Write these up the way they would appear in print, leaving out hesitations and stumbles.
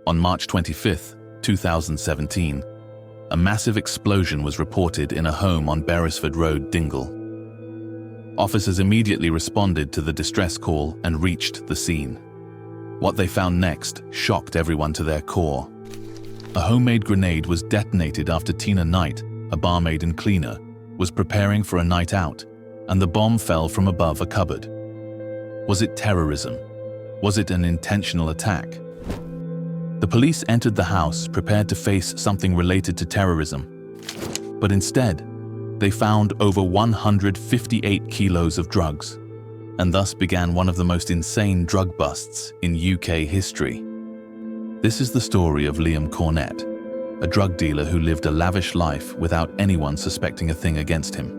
On March 25, 2017, a massive explosion was reported in a home on Beresford Road, Dingle. Officers immediately responded to the distress call and reached the scene. What they found next shocked everyone to their core. A homemade grenade was detonated after Tina Knight, a barmaid and cleaner, was preparing for a night out, and the bomb fell from above a cupboard. Was it terrorism? Was it an intentional attack? The police entered the house prepared to face something related to terrorism, but instead, they found over 158 kilos of drugs, and thus began one of the most insane drug busts in UK history. This is the story of Liam Cornet, a drug dealer who lived a lavish life without anyone suspecting a thing against him.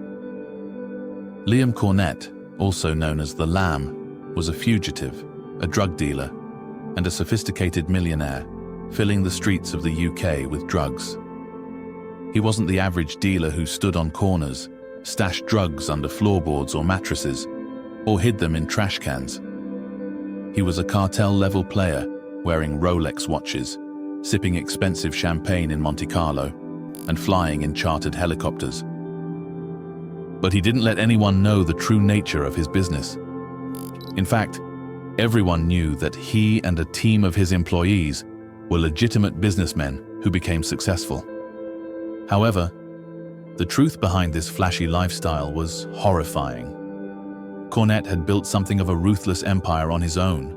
Liam Cornet, also known as the Lamb, was a fugitive, a drug dealer, and a sophisticated millionaire, filling the streets of the UK with drugs. He wasn't the average dealer who stood on corners, stashed drugs under floorboards or mattresses, or hid them in trash cans. He was a cartel-level player, wearing Rolex watches, sipping expensive champagne in Monte Carlo, and flying in chartered helicopters. But he didn't let anyone know the true nature of his business. In fact, everyone knew that he and a team of his employees were legitimate businessmen who became successful. However, the truth behind this flashy lifestyle was horrifying. Cornet had built something of a ruthless empire on his own.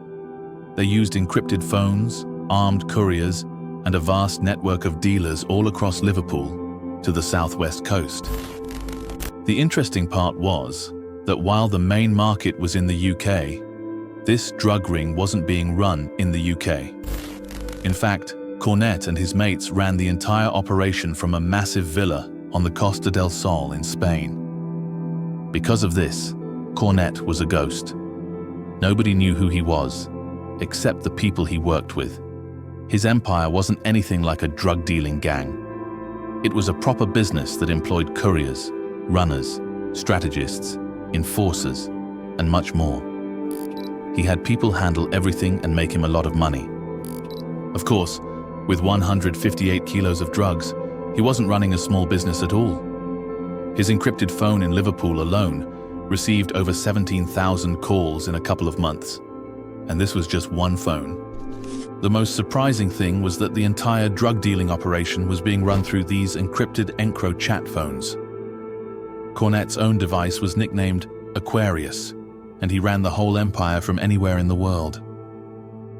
They used encrypted phones, armed couriers, and a vast network of dealers all across Liverpool to the southwest coast. The interesting part was that while the main market was in the UK, this drug ring wasn't being run in the UK. In fact, Cornet and his mates ran the entire operation from a massive villa on the Costa del Sol in Spain. Because of this, Cornet was a ghost. Nobody knew who he was, except the people he worked with. His empire wasn't anything like a drug-dealing gang. It was a proper business that employed couriers, runners, strategists, enforcers, and much more. He had people handle everything and make him a lot of money. Of course, with 158 kilos of drugs, he wasn't running a small business at all. His encrypted phone in Liverpool alone received over 17,000 calls in a couple of months, and this was just one phone. The most surprising thing was that the entire drug-dealing operation was being run through these encrypted Encro chat phones. Cornet's own device was nicknamed Aquarius, and he ran the whole empire from anywhere in the world.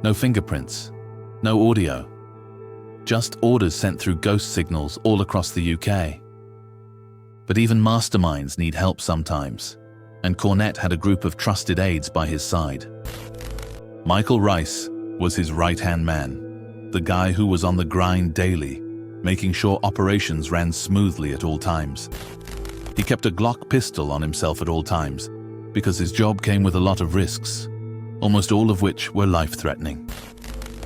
No fingerprints, no audio, just orders sent through ghost signals all across the UK. But even masterminds need help sometimes, and Cornet had a group of trusted aides by his side. Michael Rice was his right-hand man, the guy who was on the grind daily, making sure operations ran smoothly at all times. He kept a Glock pistol on himself at all times, because his job came with a lot of risks, almost all of which were life-threatening.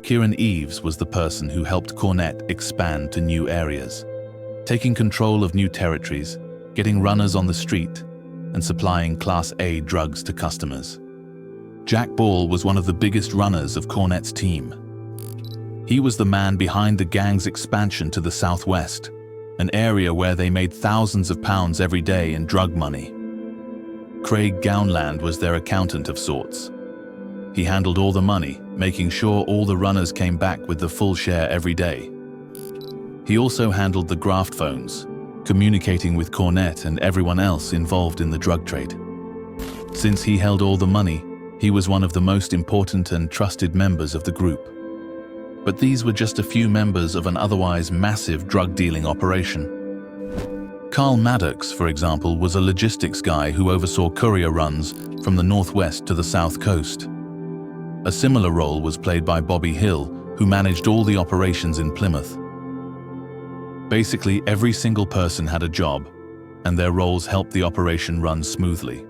Kieran Eves was the person who helped Cornet expand to new areas, taking control of new territories, getting runners on the street, and supplying Class A drugs to customers. Jack Ball was one of the biggest runners of Cornet's team. He was the man behind the gang's expansion to the southwest, an area where they made thousands of pounds every day in drug money. Craig Gangland was their accountant of sorts. He handled all the money, making sure all the runners came back with the full share every day. He also handled the graft phones, communicating with Cornet and everyone else involved in the drug trade. Since he held all the money, he was one of the most important and trusted members of the group. But these were just a few members of an otherwise massive drug-dealing operation. Carl Maddox, for example, was a logistics guy who oversaw courier runs from the northwest to the south coast. A similar role was played by Bobby Hill, who managed all the operations in Plymouth. Basically, every single person had a job, and their roles helped the operation run smoothly.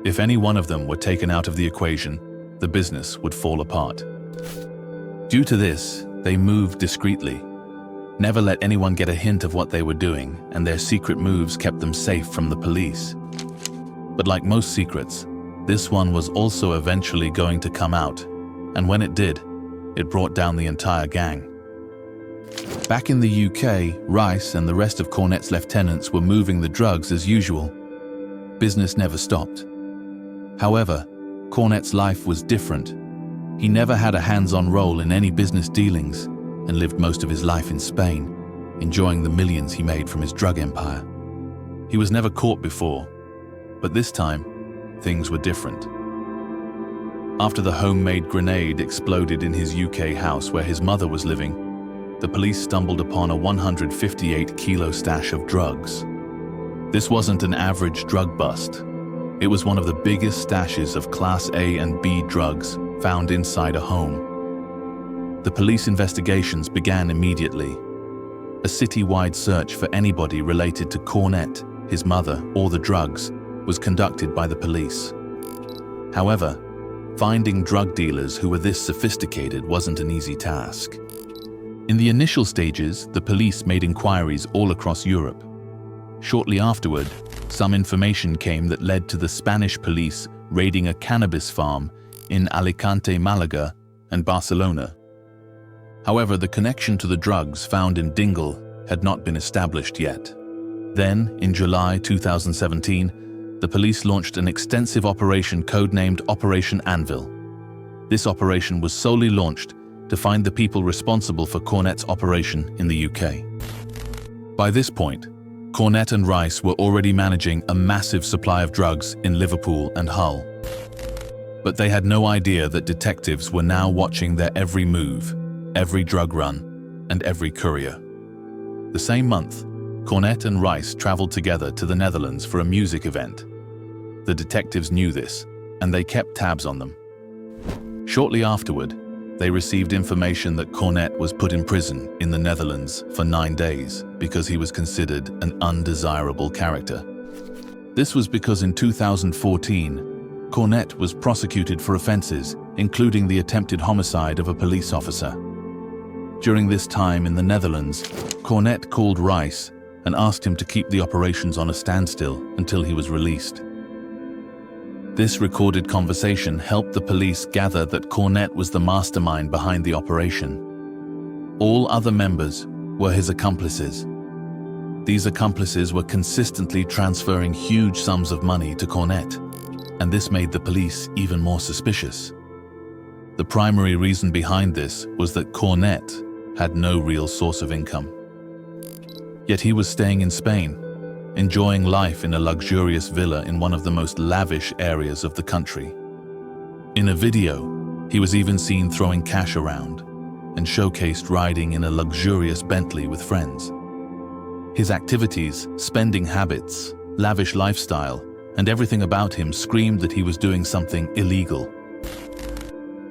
If any one of them were taken out of the equation, the business would fall apart. Due to this, they moved discreetly, never let anyone get a hint of what they were doing, and their secret moves kept them safe from the police. But like most secrets, this one was also eventually going to come out, and when it did, it brought down the entire gang. Back in the UK, Rice and the rest of Cornet's lieutenants were moving the drugs as usual. Business never stopped. However, Cornet's life was different. He never had a hands-on role in any business dealings and lived most of his life in Spain, enjoying the millions he made from his drug empire. He was never caught before, but this time, things were different. After the homemade grenade exploded in his UK house where his mother was living, the police stumbled upon a 158-kilo stash of drugs. This wasn't an average drug bust. It was one of the biggest stashes of Class A and B drugs found inside a home. The police investigations began immediately. A citywide search for anybody related to Cornet, his mother, or the drugs was conducted by the police. However, finding drug dealers who were this sophisticated wasn't an easy task. In the initial stages, the police made inquiries all across Europe. Shortly afterward, some information came that led to the Spanish police raiding a cannabis farm in Alicante, Malaga, and Barcelona. However, the connection to the drugs found in Dingle had not been established yet. Then, in July 2017, the police launched an extensive operation codenamed Operation Anvil. This operation was solely launched to find the people responsible for Cornet's operation in the UK. By this point, Cornet and Rice were already managing a massive supply of drugs in Liverpool and Hull. But they had no idea that detectives were now watching their every move, every drug run, and every courier. The same month, Cornet and Rice traveled together to the Netherlands for a music event. The detectives knew this, and they kept tabs on them. Shortly afterward, they received information that Cornet was put in prison in the Netherlands for 9 days because he was considered an undesirable character. This was because in 2014, Cornet was prosecuted for offenses, including the attempted homicide of a police officer. During this time in the Netherlands, Cornet called Rice and asked him to keep the operations on a standstill until he was released. This recorded conversation helped the police gather that Cornet was the mastermind behind the operation. All other members were his accomplices. These accomplices were consistently transferring huge sums of money to Cornet, and this made the police even more suspicious. The primary reason behind this was that Cornet had no real source of income. Yet he was staying in Spain, enjoying life in a luxurious villa in one of the most lavish areas of the country. In a video, he was even seen throwing cash around and showcased riding in a luxurious Bentley with friends. His activities, spending habits, lavish lifestyle, and everything about him screamed that he was doing something illegal.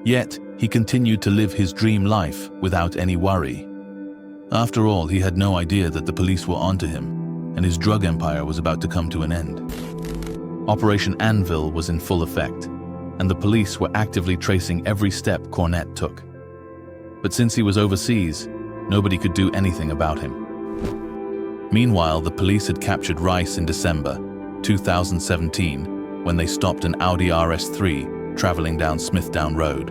Yet, he continued to live his dream life without any worry. After all, he had no idea that the police were onto him, and his drug empire was about to come to an end. Operation Anvil was in full effect, and the police were actively tracing every step Cornet took. But since he was overseas, nobody could do anything about him. Meanwhile, the police had captured Rice in December 2017 when they stopped an Audi RS3 traveling down Smithdown Road.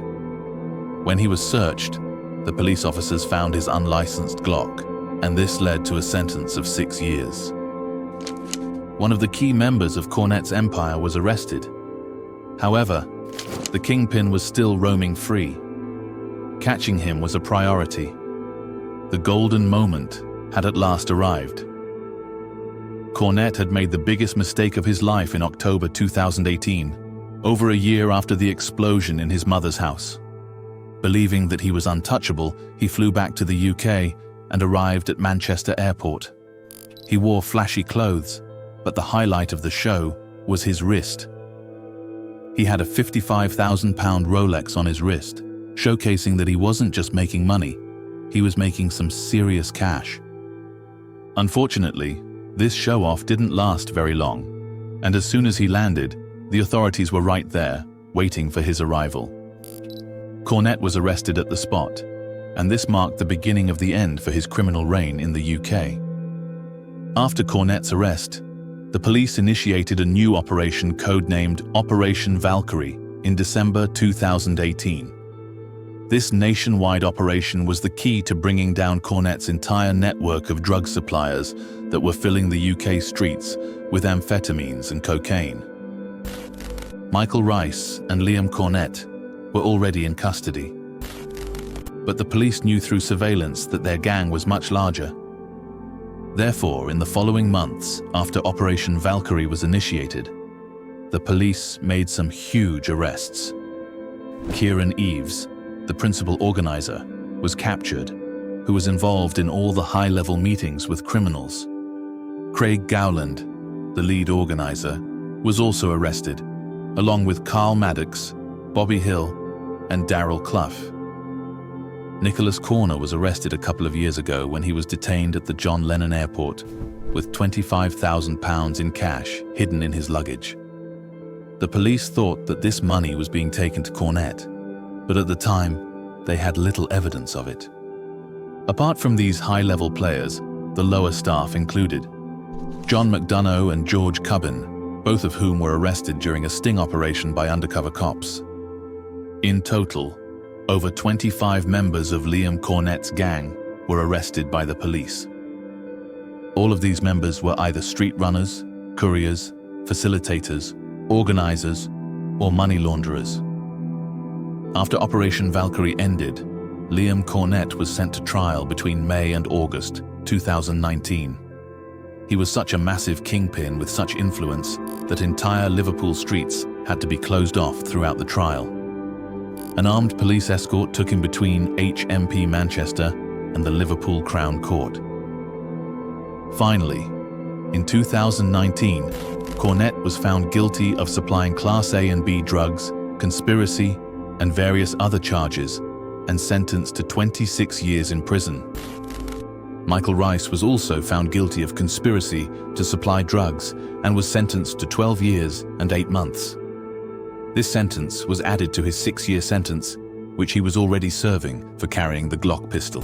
When he was searched, the police officers found his unlicensed Glock, and this led to a sentence of 6 years. One of the key members of Cornet's empire was arrested. However, the kingpin was still roaming free. Catching him was a priority. The golden moment had at last arrived. Cornet had made the biggest mistake of his life in October 2018, over a year after the explosion in his mother's house. Believing that he was untouchable, he flew back to the UK and arrived at Manchester Airport. He wore flashy clothes, but the highlight of the show was his wrist. He had a £55,000 Rolex on his wrist, showcasing that he wasn't just making money, he was making some serious cash. Unfortunately, this show-off didn't last very long, and as soon as he landed, the authorities were right there, waiting for his arrival. Cornet was arrested at the spot, and this marked the beginning of the end for his criminal reign in the UK. After Cornet's arrest, the police initiated a new operation codenamed Operation Valkyrie in December 2018. This nationwide operation was the key to bringing down Cornet's entire network of drug suppliers that were filling the UK streets with amphetamines and cocaine. Michael Rice and Liam Cornet were already in custody. But the police knew through surveillance that their gang was much larger. Therefore, in the following months after Operation Valkyrie was initiated, the police made some huge arrests. Kieran Eves, the principal organizer, was captured, who was involved in all the high-level meetings with criminals. Craig Gowland, the lead organizer, was also arrested, along with Carl Maddox, Bobby Hill, and Darryl Clough. Nicholas Corner was arrested a couple of years ago when he was detained at the John Lennon Airport with £25,000 in cash hidden in his luggage. The police thought that this money was being taken to Cornet, but at the time, they had little evidence of it. Apart from these high-level players, the lower staff included John McDonough and George Cubbin, both of whom were arrested during a sting operation by undercover cops. In total, over 25 members of Liam Cornet's gang were arrested by the police. All of these members were either street runners, couriers, facilitators, organizers, or money launderers. After Operation Valkyrie ended, Liam Cornet was sent to trial between May and August 2019. He was such a massive kingpin with such influence that entire Liverpool streets had to be closed off throughout the trial. An armed police escort took him between HMP Manchester and the Liverpool Crown Court. Finally, in 2019, Cornet was found guilty of supplying Class A and B drugs, conspiracy, and various other charges, and sentenced to 26 years in prison. Michael Rice was also found guilty of conspiracy to supply drugs and was sentenced to 12 years and 8 months. This sentence was added to his 6-year sentence, which he was already serving for carrying the Glock pistol.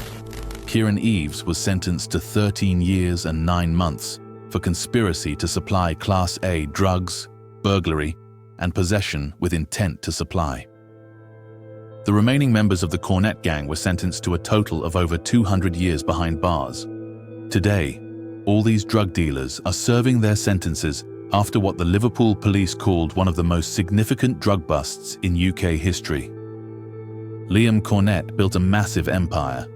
Kieran Eves was sentenced to 13 years and 9 months for conspiracy to supply Class A drugs, burglary, and possession with intent to supply. The remaining members of the Cornet gang were sentenced to a total of over 200 years behind bars. Today, all these drug dealers are serving their sentences after what the Liverpool police called one of the most significant drug busts in UK history. Liam Cornet built a massive empire,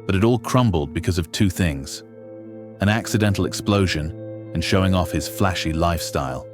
but it all crumbled because of two things: an accidental explosion and showing off his flashy lifestyle.